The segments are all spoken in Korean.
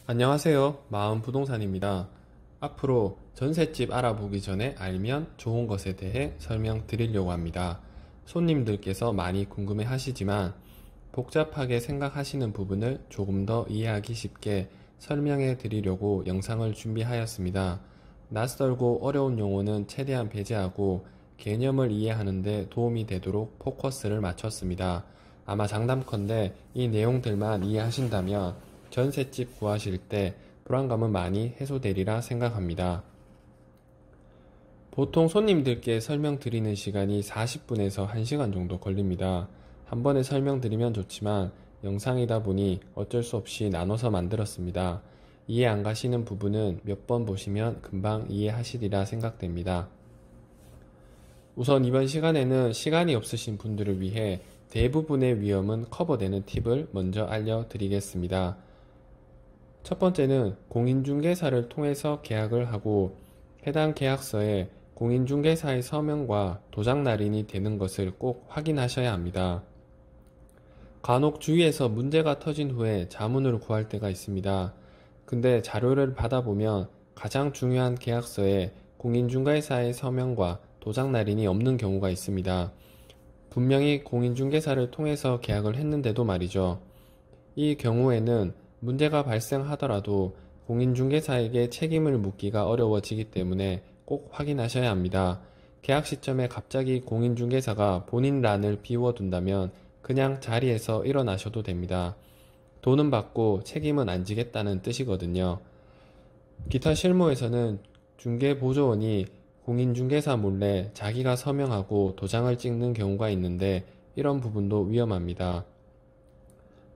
안녕하세요. 마음부동산입니다. 앞으로 전셋집 알아보기 전에 알면 좋은 것에 대해 설명드리려고 합니다. 손님들께서 많이 궁금해 하시지만 복잡하게 생각하시는 부분을 조금 더 이해하기 쉽게 설명해 드리려고 영상을 준비하였습니다. 낯설고 어려운 용어는 최대한 배제하고 개념을 이해하는 데 도움이 되도록 포커스를 맞췄습니다. 아마 장담컨대 이 내용들만 이해하신다면 전셋집 구하실 때 불안감은 많이 해소되리라 생각합니다. 보통 손님들께 설명드리는 시간이 40분에서 1시간 정도 걸립니다. 한 번에 설명드리면 좋지만 영상이다 보니 어쩔 수 없이 나눠서 만들었습니다. 이해 안 가시는 부분은 몇 번 보시면 금방 이해하시리라 생각됩니다. 우선 이번 시간에는 시간이 없으신 분들을 위해 대부분의 위험은 커버되는 팁을 먼저 알려드리겠습니다. 첫 번째는 공인중개사를 통해서 계약을 하고 해당 계약서에 공인중개사의 서명과 도장 날인이 되는 것을 꼭 확인하셔야 합니다. 간혹 주위에서 문제가 터진 후에 자문을 구할 때가 있습니다. 근데 자료를 받아보면 가장 중요한 계약서에 공인중개사의 서명과 도장 날인이 없는 경우가 있습니다. 분명히 공인중개사를 통해서 계약을 했는데도 말이죠. 이 경우에는 문제가 발생하더라도 공인중개사에게 책임을 묻기가 어려워지기 때문에 꼭 확인하셔야 합니다. 계약 시점에 갑자기 공인중개사가 본인 란을 비워둔다면 그냥 자리에서 일어나셔도 됩니다. 돈은 받고 책임은 안 지겠다는 뜻이거든요. 기타 실무에서는 중개보조원이 공인중개사 몰래 자기가 서명하고 도장을 찍는 경우가 있는데 이런 부분도 위험합니다.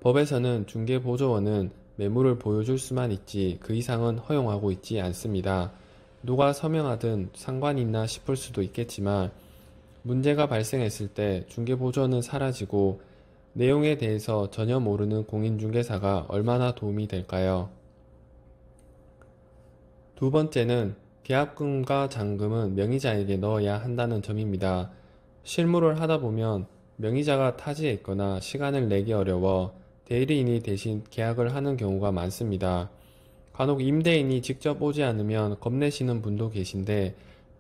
법에서는 중개보조원은 매물을 보여줄 수만 있지 그 이상은 허용하고 있지 않습니다. 누가 서명하든 상관이 있나 싶을 수도 있겠지만 문제가 발생했을 때 중개보조원은 사라지고 내용에 대해서 전혀 모르는 공인중개사가 얼마나 도움이 될까요? 두 번째는 계약금과 잔금은 명의자에게 넣어야 한다는 점입니다. 실무를 하다 보면 명의자가 타지에 있거나 시간을 내기 어려워 대리인이 대신 계약을 하는 경우가 많습니다. 간혹 임대인이 직접 오지 않으면 겁내시는 분도 계신데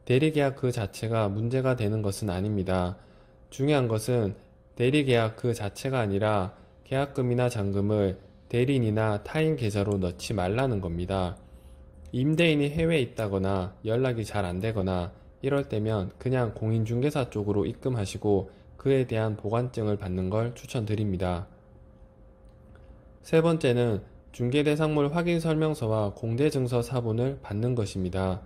대리계약 그 자체가 문제가 되는 것은 아닙니다. 중요한 것은 대리계약 그 자체가 아니라 계약금이나 잔금을 대리인이나 타인 계좌로 넣지 말라는 겁니다. 임대인이 해외에 있다거나 연락이 잘 안되거나 이럴 때면 그냥 공인중개사 쪽으로 입금하시고 그에 대한 보관증을 받는 걸 추천드립니다. 세 번째는 중개대상물 확인설명서와 공제증서 사본을 받는 것입니다.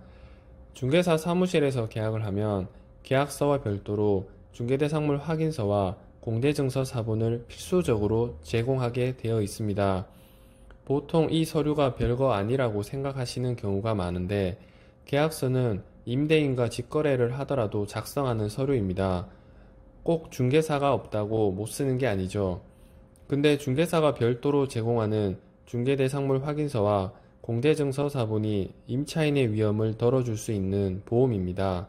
중개사 사무실에서 계약을 하면 계약서와 별도로 중개대상물 확인서와 공제증서 사본을 필수적으로 제공하게 되어 있습니다. 보통 이 서류가 별거 아니라고 생각하시는 경우가 많은데 계약서는 임대인과 직거래를 하더라도 작성하는 서류입니다. 꼭 중개사가 없다고 못 쓰는 게 아니죠. 근데 중개사가 별도로 제공하는 중개대상물 확인서와 공제증서 사본이 임차인의 위험을 덜어줄 수 있는 보험입니다.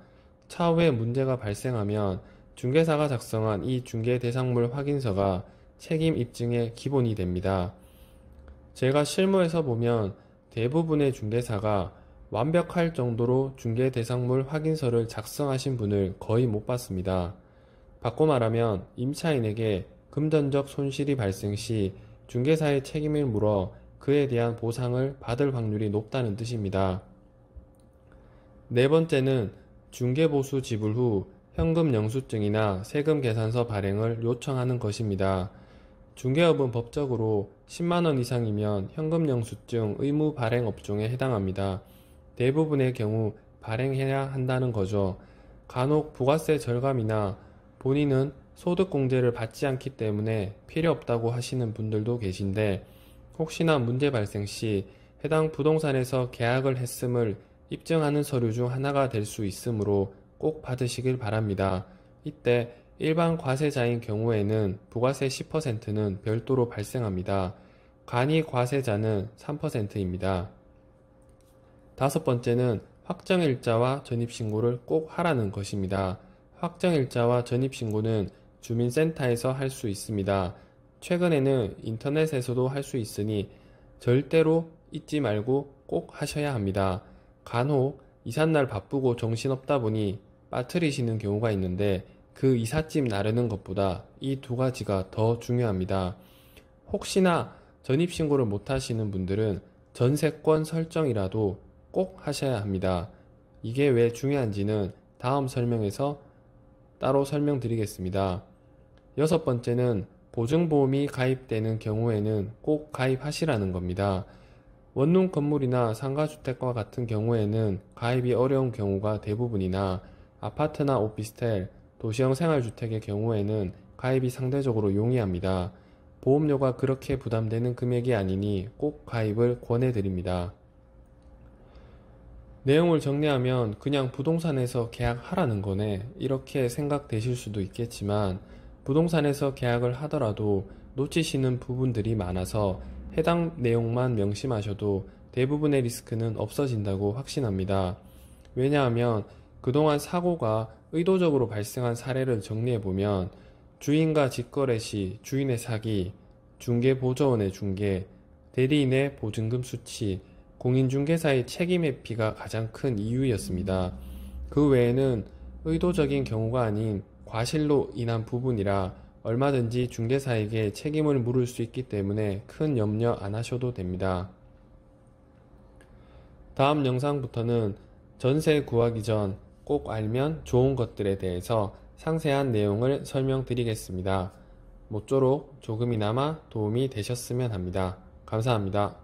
차후에 문제가 발생하면 중개사가 작성한 이 중개대상물 확인서가 책임 입증의 기본이 됩니다. 제가 실무에서 보면 대부분의 중개사가 완벽할 정도로 중개대상물 확인서를 작성하신 분을 거의 못 봤습니다. 바꿔 말하면 임차인에게 금전적 손실이 발생 시 중개사의 책임을 물어 그에 대한 보상을 받을 확률이 높다는 뜻입니다. 네 번째는 중개보수 지불 후 현금 영수증이나 세금 계산서 발행을 요청하는 것입니다. 중개업은 법적으로 10만원 이상이면 현금 영수증 의무 발행 업종에 해당합니다. 대부분의 경우 발행해야 한다는 거죠. 간혹 부가세 절감이나 본인은 소득공제를 받지 않기 때문에 필요 없다고 하시는 분들도 계신데 혹시나 문제 발생 시 해당 부동산에서 계약을 했음을 입증하는 서류 중 하나가 될 수 있으므로 꼭 받으시길 바랍니다. 이때 일반 과세자인 경우에는 부가세 10%는 별도로 발생합니다. 간이 과세자는 3%입니다. 다섯 번째는 확정일자와 전입신고를 꼭 하라는 것입니다. 확정일자와 전입신고는 주민센터에서 할 수 있습니다. 최근에는 인터넷에서도 할 수 있으니 절대로 잊지 말고 꼭 하셔야 합니다. 간혹 이삿날 바쁘고 정신없다 보니 빠뜨리시는 경우가 있는데 그 이삿짐 나르는 것보다 이 두 가지가 더 중요합니다. 혹시나 전입신고를 못 하시는 분들은 전세권 설정이라도 꼭 하셔야 합니다. 이게 왜 중요한지는 다음 설명에서 따로 설명드리겠습니다. 여섯 번째는 보증보험이 가입되는 경우에는 꼭 가입하시라는 겁니다. 원룸 건물이나 상가주택과 같은 경우에는 가입이 어려운 경우가 대부분이나 아파트나 오피스텔, 도시형 생활주택의 경우에는 가입이 상대적으로 용이합니다. 보험료가 그렇게 부담되는 금액이 아니니 꼭 가입을 권해드립니다. 내용을 정리하면 그냥 부동산에서 계약하라는 거네 이렇게 생각되실 수도 있겠지만 부동산에서 계약을 하더라도 놓치시는 부분들이 많아서 해당 내용만 명심하셔도 대부분의 리스크는 없어진다고 확신합니다. 왜냐하면 그동안 사고가 의도적으로 발생한 사례를 정리해보면 주인과 직거래 시 주인의 사기, 중개보조원의 중개, 대리인의 보증금 수취, 공인중개사의 책임 회피가 가장 큰 이유였습니다. 그 외에는 의도적인 경우가 아닌 과실로 인한 부분이라 얼마든지 중개사에게 책임을 물을 수 있기 때문에 큰 염려 안 하셔도 됩니다. 다음 영상부터는 전세 구하기 전 꼭 알면 좋은 것들에 대해서 상세한 내용을 설명드리겠습니다. 모쪼록 조금이나마 도움이 되셨으면 합니다. 감사합니다.